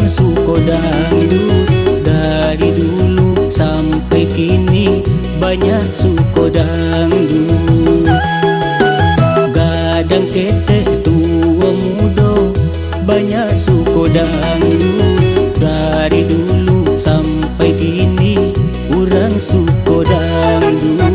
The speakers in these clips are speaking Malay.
kurang suko dangdut. Dari dulu sampai kini banyak suko dangdut. Gadang ketek tua muda banyak suko dangdut. Dari dulu sampai kini kurang suko dangdut.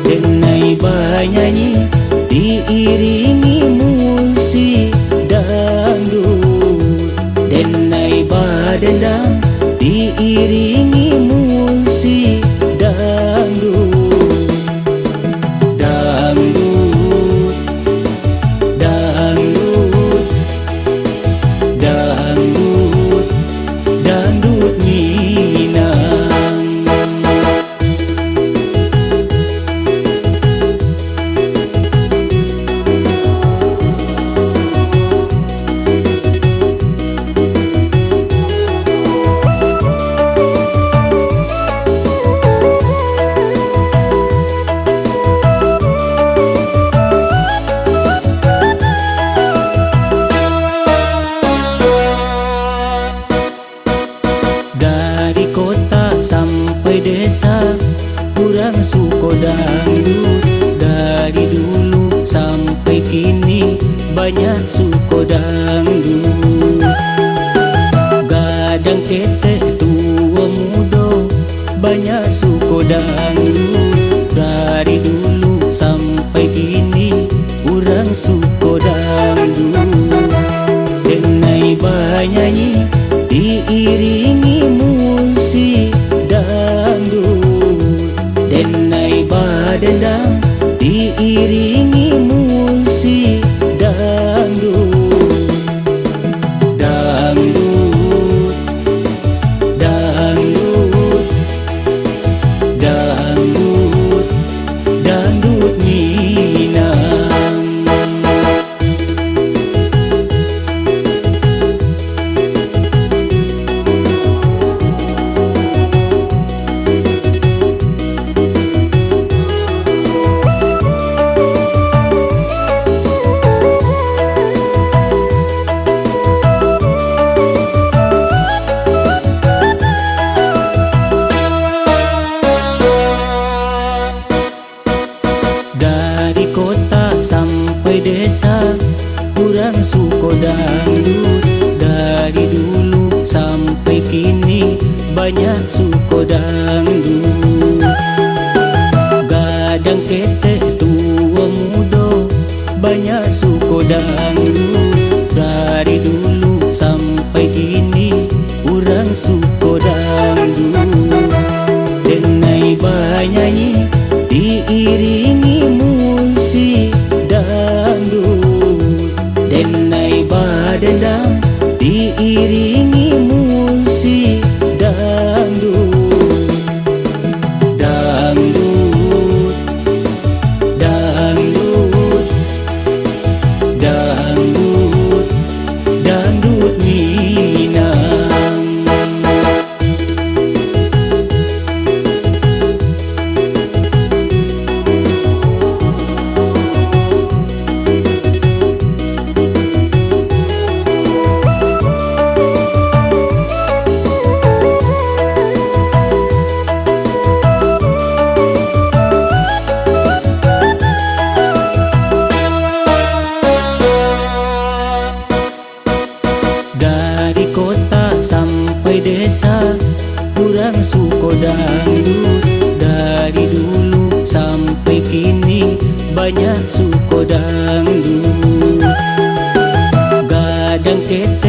Denai banyanyi diiringi musik dangdut. Denai badendang diiringi musik dangdut. Dangdut, dangdut, dangdut, dangdut Minang. Dari kota sampai desa kurang suko dangdut. Dari dulu sampai kini banyak suko dangdut. Gadang ketek tua muda banyak suko dangdut. Dari dulu sampai kini kurang suko dangdut. Denai banyanyi diiringi musik dangdut. Denai badendang diiringi musik dangdut. Dangdut, dangdut, dangdut, dangdut Minang. Dari kota sampai desa kurang suko dangdut. Dari dulu sampai kini banyak suko dangdut. Gadang ketek tua muda banyak suko dangdut. Dari dulu sampai kini kurang suko dangdut. Denai banyanyi diiringi musik dangdut. Denai badendang diiringi musik dangdut. Dangdut, dangdut, dangdut, dangdut Minang. Dari kota sampai desa kurang suko dangdut. Dari dulu sampai kini banyak suko dangdut. Gadang ketek